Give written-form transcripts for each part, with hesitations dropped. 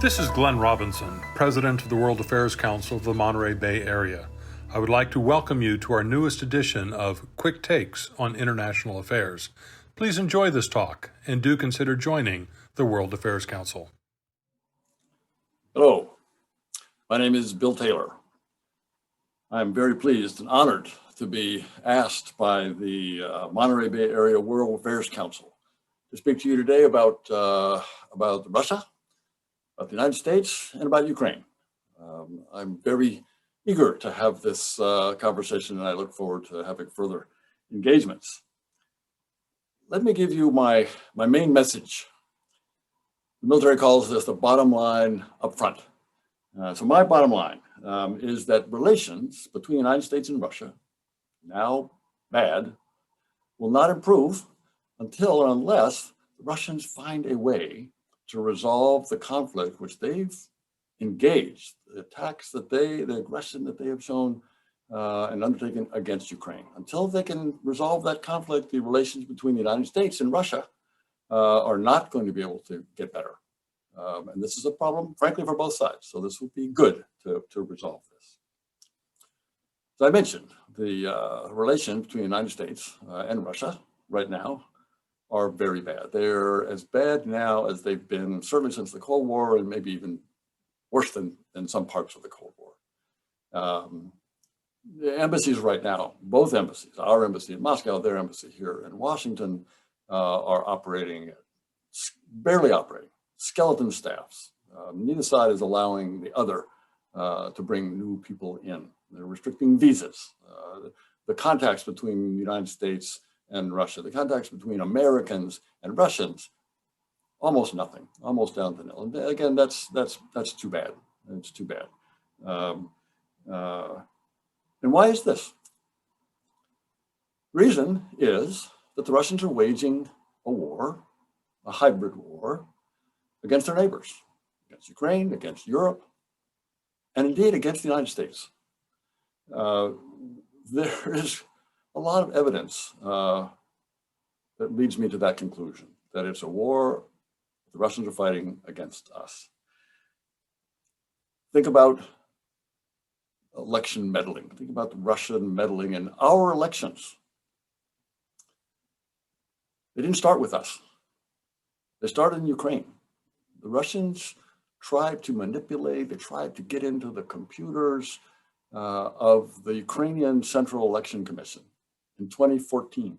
This is Glenn Robinson, President of the World Affairs Council of the Monterey Bay Area. I would like to welcome you to our newest edition of Quick Takes on International Affairs. Please enjoy this talk and do consider joining the World Affairs Council. Hello, my name is Bill Taylor. I'm very pleased and honored to be asked by the Monterey Bay Area World Affairs Council to speak to you today about Russia, about the United States, and about Ukraine. I'm very eager to have this conversation, and I look forward to having further engagements. Let me give you my main message. The military calls this the bottom line up front. So my bottom line is that relations between the United States and Russia, now bad, will not improve until or unless the Russians find a way to resolve the conflict which they've engaged, the attacks that the aggression that they have shown and undertaken against Ukraine. Until they can resolve that conflict, the relations between the United States and Russia are not going to be able to get better. And this is a problem, frankly, for both sides. So this would be good to resolve this. As I mentioned, the relations between the United States and Russia right now are very bad. They're as bad now as they've been certainly since the Cold War, and maybe even worse than some parts of the Cold War. The embassies right now, both embassies, our embassy in Moscow, their embassy here in Washington, are operating, barely operating, skeleton staffs. Neither side is allowing the other to bring new people in. They're restricting visas. The contacts between the United States and Russia, the contacts between Americans and Russians, almost nothing, almost down to nil. And again, that's too bad. It's too bad. And why is this? Reason is that the Russians are waging a war, a hybrid war, against their neighbors, against Ukraine, against Europe, and indeed against the United States. There is a lot of evidence that leads me to that conclusion, that it's a war the Russians are fighting against us. Think about election meddling. Think about the Russian meddling in our elections. They didn't start with us. They started in Ukraine. The Russians tried to manipulate, they tried to get into the computers of the Ukrainian Central Election Commission in 2014.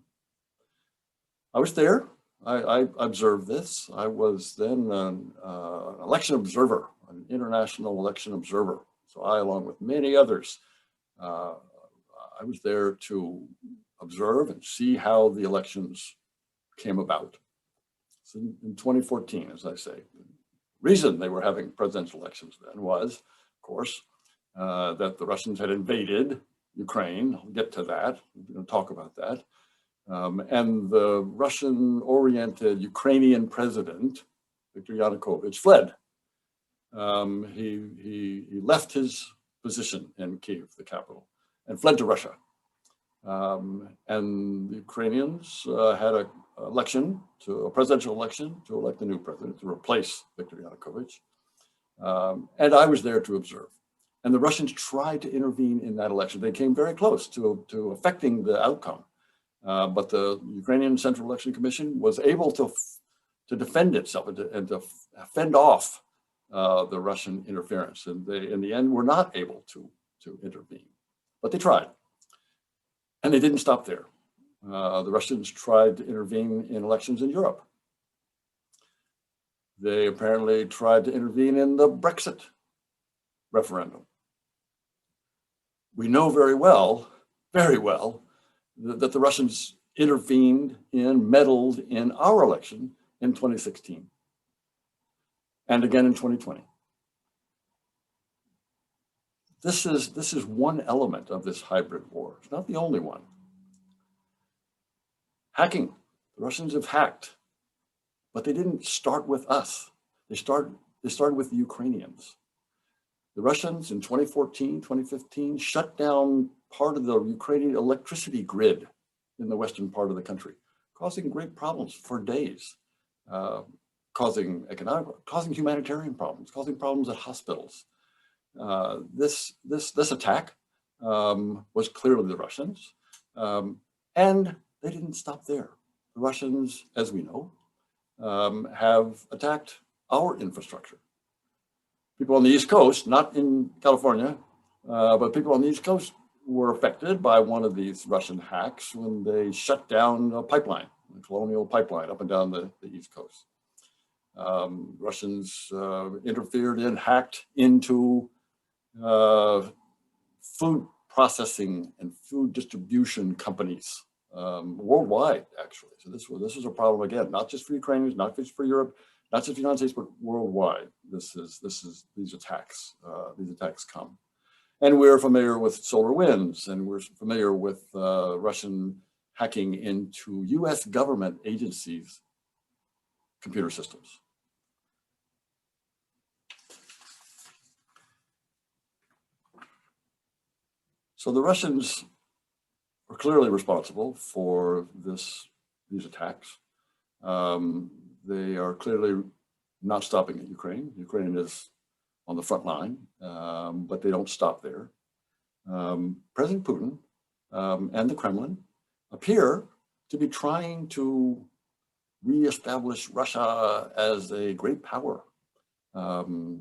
I was there. I observed this. I was then an election observer, an international election observer. So I, along with many others, I was there to observe and see how the elections came about. So in 2014, as I say, the reason they were having presidential elections then was, of course, that the Russians had invaded Ukraine. I'll get to that. We're going to talk about that. And the Russian-oriented Ukrainian president, Viktor Yanukovych, fled. He left his position in Kyiv, the capital, and fled to Russia. And the Ukrainians had a presidential election to elect a new president to replace Viktor Yanukovych. And I was there to observe. And the Russians tried to intervene in that election. They came very close to affecting the outcome. But the Ukrainian Central Election Commission was able to defend itself and to fend off the Russian interference. And they, in the end, were not able to intervene. But they tried. And they didn't stop there. The Russians tried to intervene in elections in Europe. They apparently tried to intervene in the Brexit referendum. We know very well, that the Russians intervened meddled in our election in 2016 and again in 2020. This is one element of this hybrid war. It's not the only one. Hacking. The Russians have hacked, but they didn't start with us. They started with the Ukrainians. The Russians in 2014, 2015 shut down part of the Ukrainian electricity grid in the western part of the country, causing great problems for days. causing humanitarian problems, causing problems at hospitals. This attack was clearly the Russians, and they didn't stop there. The Russians, as we know, have attacked our infrastructure. People on the East Coast, not in California, but people on the East Coast were affected by one of these Russian hacks when they shut down a pipeline, a colonial pipeline up and down the East Coast. Russians interfered and hacked into food processing and food distribution companies worldwide, actually. So this was a problem again, not just for Ukrainians, not just for Europe, not just the United States, but worldwide. These attacks come, and we're familiar with solar winds, and we're familiar with Russian hacking into U.S. government agencies' computer systems. So the Russians are clearly responsible for these attacks. They are clearly not stopping at Ukraine. Ukraine is on the front line, but they don't stop there. President Putin and the Kremlin appear to be trying to reestablish Russia as a great power. Of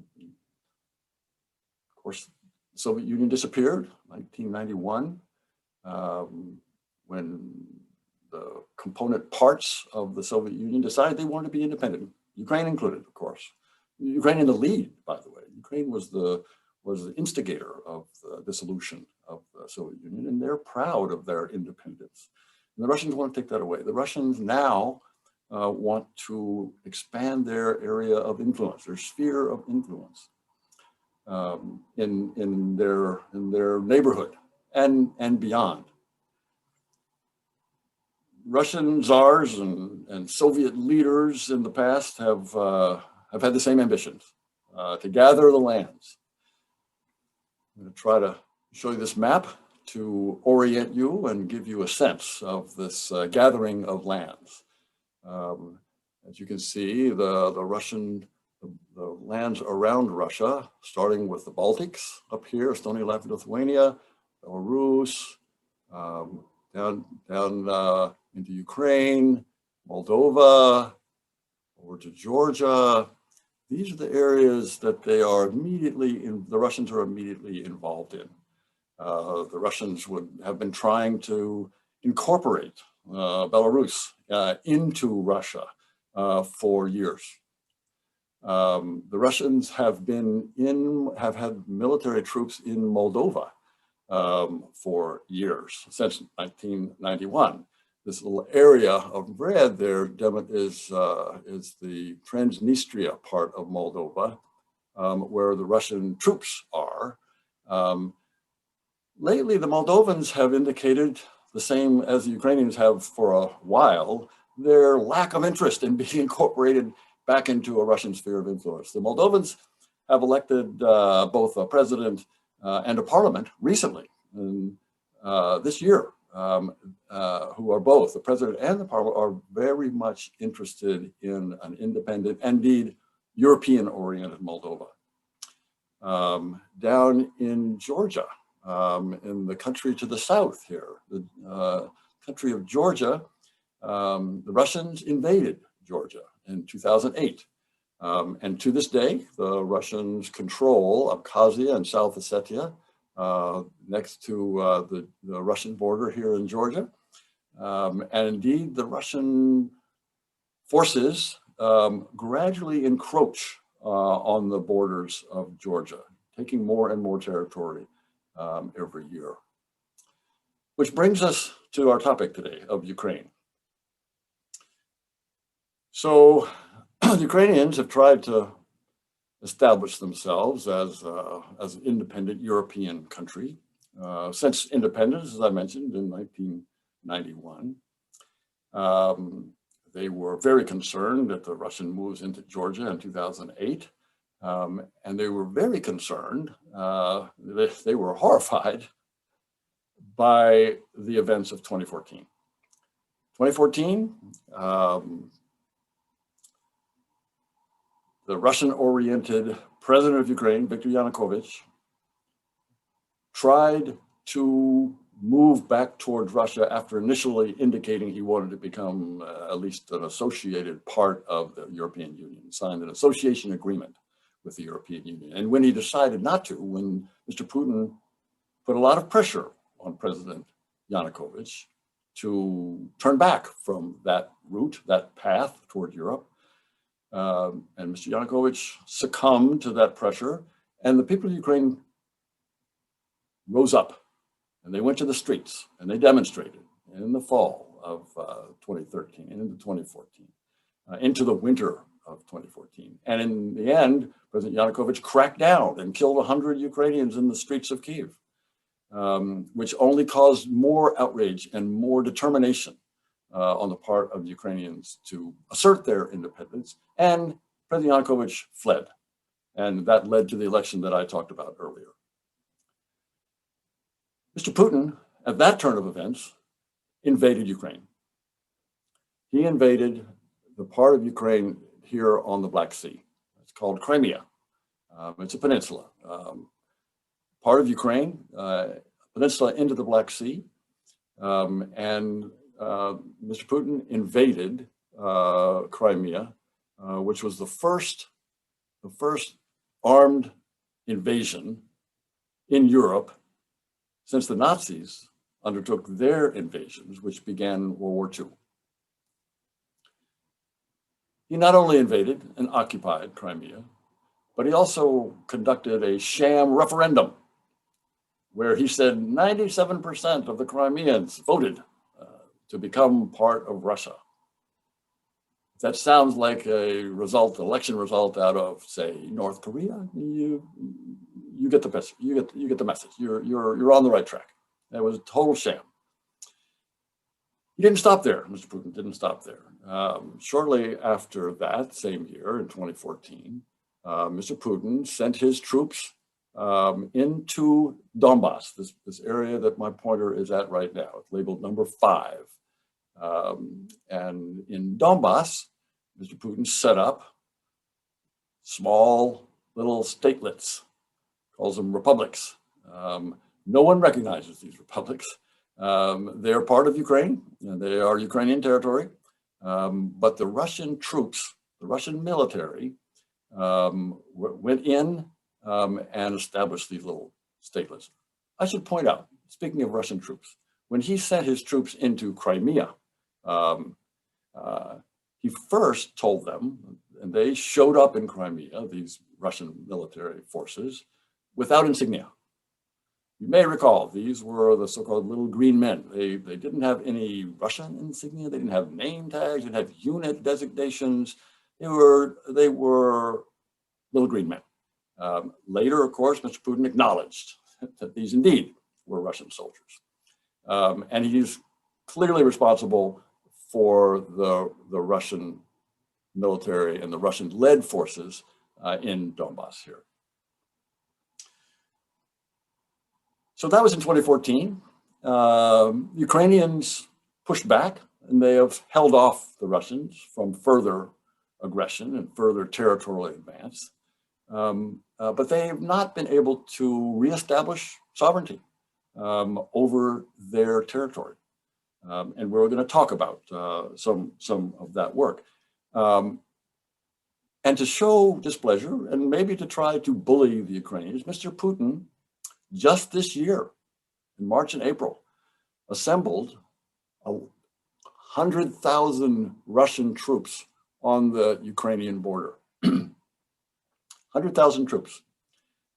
course, the Soviet Union disappeared in 1991 when the component parts of the Soviet Union decided they wanted to be independent, Ukraine included, of course. Ukraine in the lead, by the way. Ukraine was the instigator of the dissolution of the Soviet Union, and they're proud of their independence. And the Russians want to take that away. The Russians now want to expand their area of influence, their sphere of influence in their neighborhood and beyond. Russian czars and Soviet leaders in the past have had the same ambitions, to gather the lands. I'm going to try to show you this map to orient you and give you a sense of this gathering of lands. As you can see, the lands around Russia, starting with the Baltics up here, Estonia, Latvia, Lithuania, Belarus, down into Ukraine, Moldova, over to Georgia. These are the areas that the Russians are immediately involved in. The Russians would have been trying to incorporate Belarus into Russia for years. The Russians have had military troops in Moldova for years, since 1991. This little area of red there is the Transnistria part of Moldova, where the Russian troops are. Lately, the Moldovans have indicated, the same as the Ukrainians have for a while, their lack of interest in being incorporated back into a Russian sphere of influence. The Moldovans have elected both a president and a parliament recently, this year, who are both, the president and the parliament, are very much interested in an independent, indeed European-oriented Moldova. Down in Georgia, in the country to the south here, the country of Georgia, the Russians invaded Georgia in 2008. And to this day, the Russians control Abkhazia and South Ossetia, next to the Russian border here in Georgia. And indeed, the Russian forces gradually encroach on the borders of Georgia, taking more and more territory every year. Which brings us to our topic today of Ukraine. So the Ukrainians have tried to establish themselves as an independent European country since independence, as I mentioned, in 1991. They were very concerned at the Russian moves into Georgia in 2008. And they were very concerned, they were horrified by the events of 2014. 2014, the Russian-oriented president of Ukraine, Viktor Yanukovych, tried to move back towards Russia after initially indicating he wanted to become at least an associated part of the European Union, signed an association agreement with the European Union. And when he decided not to, when Mr. Putin put a lot of pressure on President Yanukovych to turn back from that route, that path toward Europe, and Mr. Yanukovych succumbed to that pressure, and the people of Ukraine rose up and they went to the streets and they demonstrated in the fall of 2013 and into 2014, into the winter of 2014. And in the end, President Yanukovych cracked down and killed 100 Ukrainians in the streets of Kyiv, which only caused more outrage and more determination on the part of Ukrainians to assert their independence. And President Yanukovych fled. And that led to the election that I talked about earlier. Mr. Putin, at that turn of events, invaded Ukraine. He invaded the part of Ukraine here on the Black Sea. It's called Crimea. It's a peninsula. Part of Ukraine, peninsula into the Black Sea. And Mr. Putin invaded Crimea, which was the first armed invasion in Europe since the Nazis undertook their invasions, which began World War II. He not only invaded and occupied Crimea, but he also conducted a sham referendum where he said 97% of the Crimeans voted to become part of Russia. That sounds like a result, election result out of, say, North Korea. You get the message. You get the message. You're on the right track. That was a total sham. He didn't stop there. Mr. Putin didn't stop there. Shortly after that, same year in 2014, Mr. Putin sent his troops into Donbass, this area that my pointer is at right now. It's labeled number 5. And in Donbass, Mr. Putin set up small little statelets, calls them republics. No one recognizes these republics. They're part of Ukraine, and they are Ukrainian territory. But the Russian troops, the Russian military, went in and established these little statelets. I should point out, speaking of Russian troops, when he sent his troops into Crimea, he first told them, and they showed up in Crimea, these Russian military forces, without insignia. You may recall, these were the so-called little green men. They didn't have any Russian insignia. They didn't have name tags. They didn't have unit designations. They were little green men. Later, of course, Mr. Putin acknowledged that these indeed were Russian soldiers. And he's clearly responsible for the Russian military and the Russian-led forces in Donbass here. So that was in 2014. Ukrainians pushed back, and they have held off the Russians from further aggression and further territorial advance. But they have not been able to reestablish sovereignty over their territory. And we're going to talk about some of that work. And to show displeasure and maybe to try to bully the Ukrainians, Mr. Putin, just this year, in March and April, assembled 100,000 Russian troops on the Ukrainian border. 100,000 troops.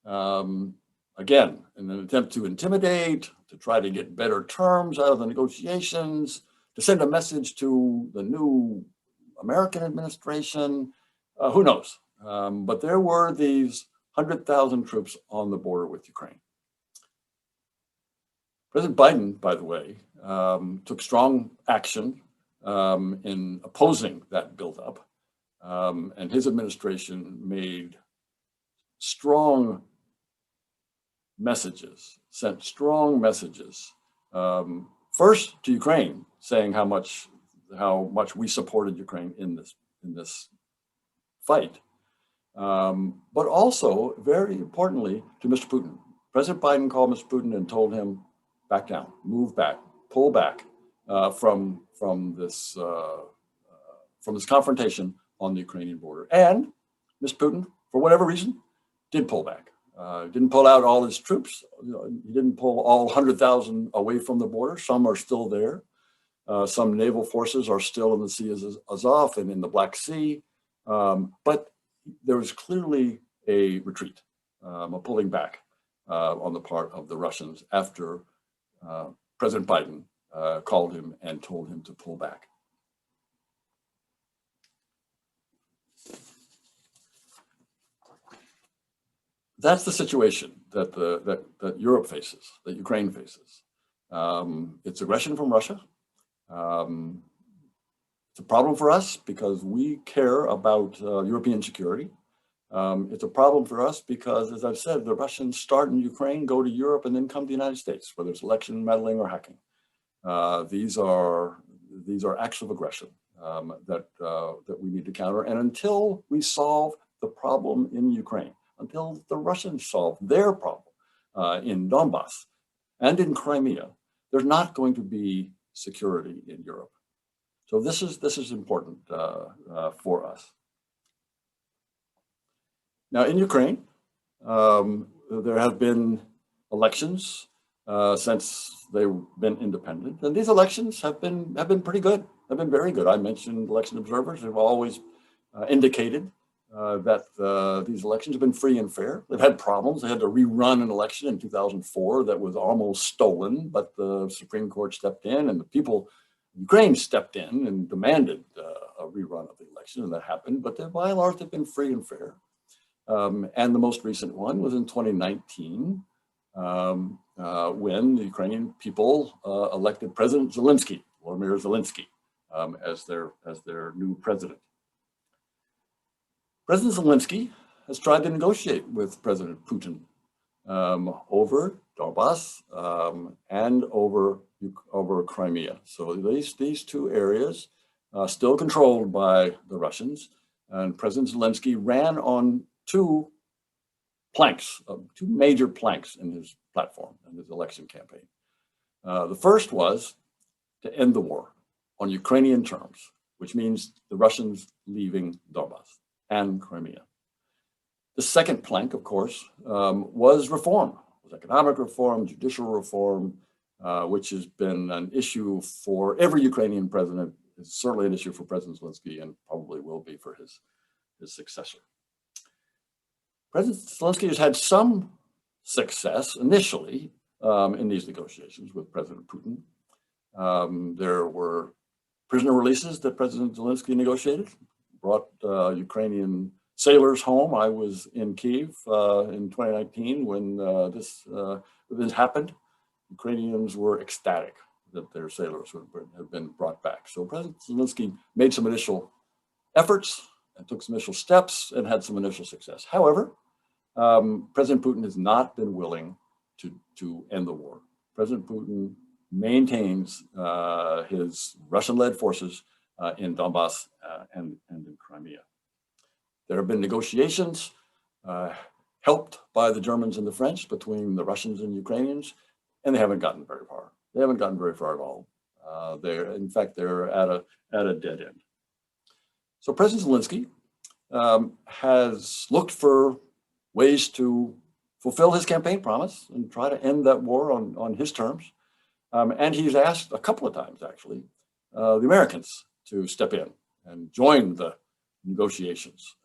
Again, in an attempt to intimidate, to try to get better terms out of the negotiations, to send a message to the new American administration, who knows? But there were these 100,000 troops on the border with Ukraine. President Biden, by the way, took strong action in opposing that buildup, and his administration made strong messages, sent strong messages, first to Ukraine, saying how much we supported Ukraine in this fight, but also, very importantly, to Mr. Putin. President Biden called Mr. Putin and told him, back down, move back, pull back from this confrontation on the Ukrainian border. And Mr. Putin, for whatever reason, did pull back. Didn't pull out all his troops. He didn't pull all 100,000 away from the border. Some are still there. Some naval forces are still in the Sea of Azov and in the Black Sea. But there was clearly a retreat, a pulling back on the part of the Russians after President Biden called him and told him to pull back. That's the situation that Europe faces, that Ukraine faces. It's aggression from Russia. It's a problem for us because we care about European security. It's a problem for us because, as I've said, the Russians start in Ukraine, go to Europe, and then come to the United States, whether it's election meddling or hacking. These are acts of aggression that we need to counter. And until we solve the problem in Ukraine, until the Russians solve their problem in Donbass and in Crimea, there's not going to be security in Europe. So this is important for us. Now in Ukraine, there have been elections since they've been independent, and these elections have been pretty good. Have been very good. I mentioned election observers have always indicated that these elections have been free and fair. They've had problems. They had to rerun an election in 2004 that was almost stolen, but the Supreme Court stepped in, and the people in Ukraine stepped in and demanded a rerun of the election, and that happened. But by and large, they've been free and fair. And the most recent one was in 2019, when the Ukrainian people elected President Zelensky, Volodymyr Zelensky, as their new president. President Zelensky has tried to negotiate with President Putin over Donbass and over Crimea. So these two areas still controlled by the Russians, and President Zelensky ran on two major planks in his platform and his election campaign. The first was to end the war on Ukrainian terms, which means the Russians leaving Donbass and Crimea. The second plank, of course, was reform, was economic reform, judicial reform, which has been an issue for every Ukrainian president. It's certainly an issue for President Zelensky and probably will be for his successor. President Zelensky has had some success initially in these negotiations with President Putin. There were prisoner releases that President Zelensky negotiated, brought Ukrainian sailors home. I was in Kyiv in 2019 when this happened. Ukrainians were ecstatic that their sailors have been brought back. So President Zelensky made some initial efforts and took some initial steps and had some initial success. However, President Putin has not been willing to end the war. President Putin maintains his Russian-led forces in Donbass and in Crimea. There have been negotiations helped by the Germans and the French between the Russians and Ukrainians, and they haven't gotten very far. They haven't gotten very far at all. In fact, they're at a dead end. So President Zelensky has looked for ways to fulfill his campaign promise and try to end that war on his terms. And he's asked a couple of times, actually, the Americans to step in and join the negotiations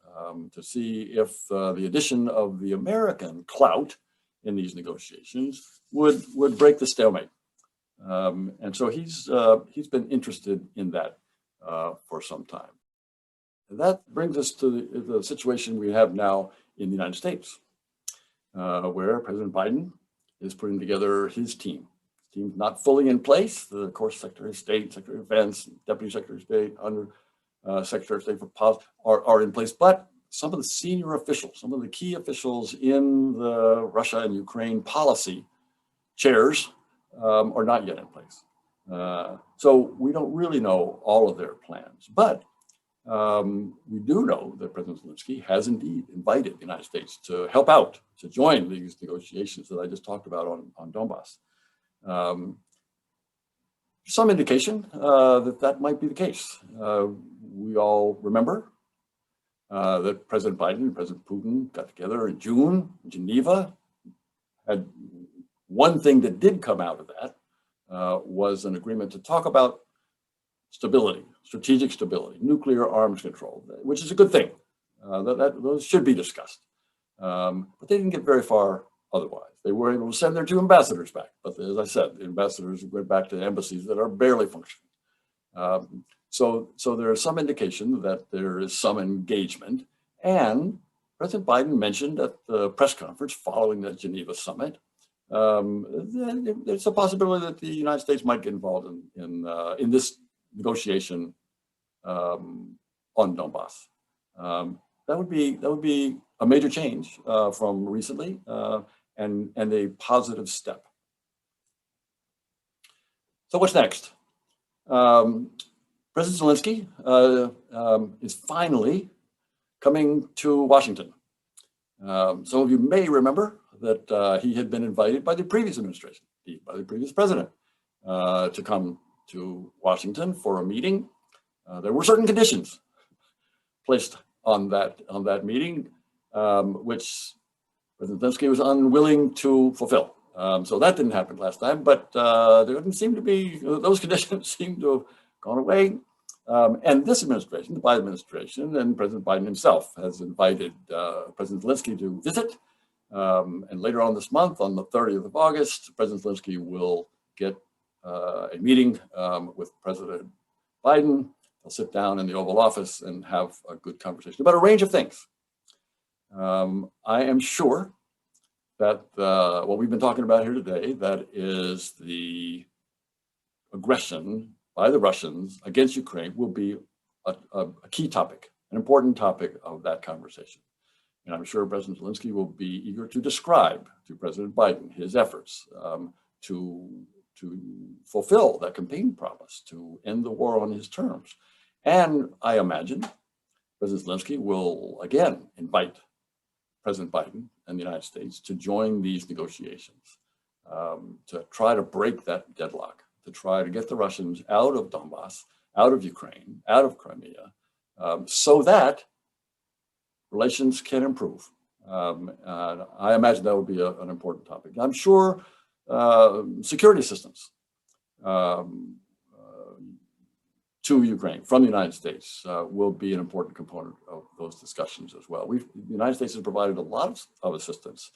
to see if the addition of the American clout in these negotiations would break the stalemate. And so he's been interested in that for some time. And that brings us to the situation we have now in the United States, where President Biden is putting together his team. His team's not fully in place. The, of course, Secretary of State, Secretary of Defense, Deputy Secretary of State, Under Secretary of State for Policy are in place, but some of the senior officials, some of the key officials in the Russia and Ukraine policy chairs are not yet in place. So we don't really know all of their plans, but we do know that President Zelensky has indeed invited the United States to help out, to join these negotiations that I just talked about on Donbass. Some indication that might be the case. We all remember that President Biden and President Putin got together in June in Geneva. Had one thing that did come out of that was an agreement to talk about stability, strategic stability, nuclear arms control, which is a good thing. Those should be discussed. But they didn't get very far otherwise. They were able to send their 2 ambassadors back. But as I said, the ambassadors went back to embassies that are barely functioning. So there is some indication that there is some engagement. And President Biden mentioned at the press conference following the Geneva summit, there's a possibility that the United States might get involved in this negotiation on Donbass. That would be a major change from recently, and a positive step. So what's next? President Zelensky is finally coming to Washington. Some of you may remember that he had been invited by the previous administration, by the previous president, to come to Washington for a meeting. There were certain conditions placed on that meeting, which President Zelensky was unwilling to fulfill. So that didn't happen last time, but there didn't seem to be, those conditions seem to have gone away. And this administration, the Biden administration, and President Biden himself has invited President Zelensky to visit. And later on this month, on the 30th of August, President Zelensky will get a meeting with President Biden. They'll sit down in the Oval Office and have a good conversation about a range of things. I am sure that what we've been talking about here today, that is the aggression by the Russians against Ukraine, will be a key topic, an important topic of that conversation. And I'm sure President Zelensky will be eager to describe to President Biden his efforts to fulfill that campaign promise, to end the war on his terms. And I imagine President Zelensky will again invite President Biden and the United States to join these negotiations, to try to break that deadlock, to try to get the Russians out of Donbass, out of Ukraine, out of Crimea, so that relations can improve. I imagine that would be an important topic. I'm sure security systems to Ukraine from the United States will be an important component of those discussions as well. The United States has provided a lot of assistance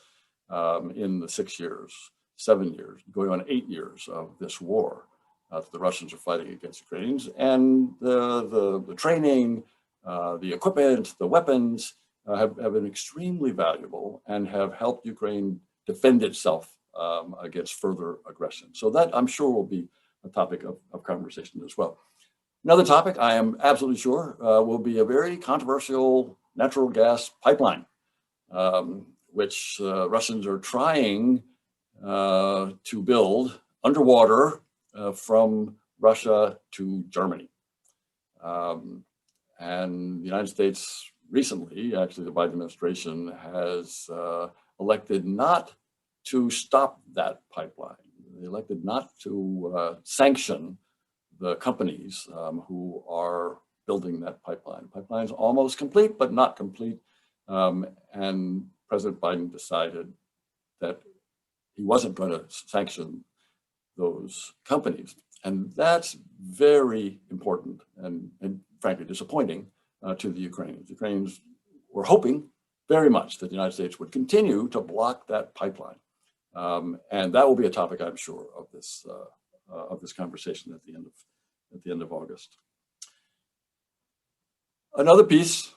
in the 6 years, 7 years, going on 8 years of this war that the Russians are fighting against Ukrainians, and the training, the equipment, the weapons have been extremely valuable and have helped Ukraine defend itself against further aggression. So that, I'm sure, will be a topic of conversation as well. Another topic, I am absolutely sure, will be a very controversial natural gas pipeline, which Russians are trying to build underwater from Russia to Germany. And the United States recently, actually the Biden administration, has elected not to stop that pipeline. They elected not to sanction the companies who are building that pipeline. The pipeline's almost complete, but not complete. And President Biden decided that he wasn't going to sanction those companies. And that's very important and frankly disappointing to the Ukrainians. The Ukrainians were hoping very much that the United States would continue to block that pipeline. And that will be a topic, I'm sure, of this conversation at the end of August. Another piece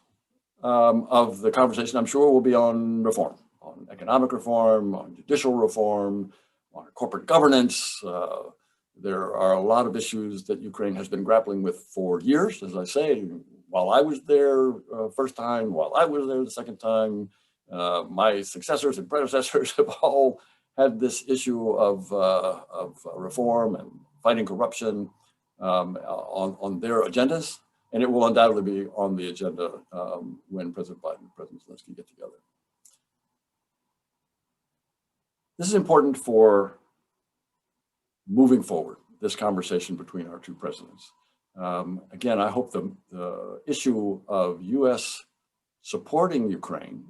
of the conversation, I'm sure, will be on reform, on economic reform, on judicial reform, on corporate governance. There are a lot of issues that Ukraine has been grappling with for years, as I say. While I was there first time, while I was there the second time, my successors and predecessors have all had this issue of reform and fighting corruption on their agendas. And it will undoubtedly be on the agenda when President Biden and President Zelensky get together. This is important for moving forward, this conversation between our two presidents. Again, I hope the issue of U.S. supporting Ukraine,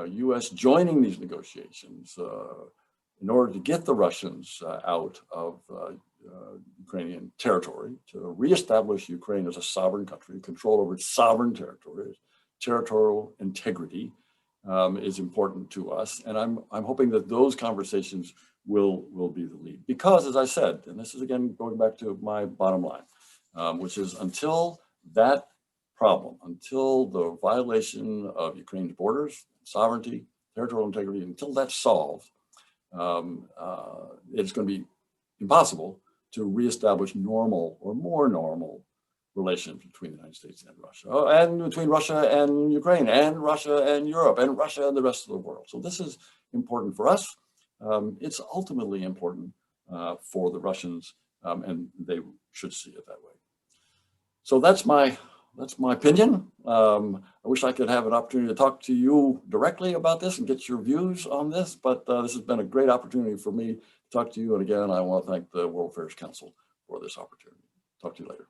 U.S. joining these negotiations in order to get the Russians out of Ukrainian territory, to reestablish Ukraine as a sovereign country, control over its sovereign territory, territorial integrity is important to us. And I'm hoping that those conversations will be the lead. Because, as I said, and this is again going back to my bottom line, which is until that problem, until the violation of Ukraine's borders, sovereignty, territorial integrity, until that's solved, it's going to be impossible to reestablish normal or more normal relations between the United States and Russia, and between Russia and Ukraine, and Russia and Europe, and Russia and the rest of the world. So this is important for us. It's ultimately important for the Russians, and they should see it that way. So that's my opinion. I wish I could have an opportunity to talk to you directly about this and get your views on this, but this has been a great opportunity for me to talk to you. And again, I want to thank the World Affairs Council for this opportunity. Talk to you later.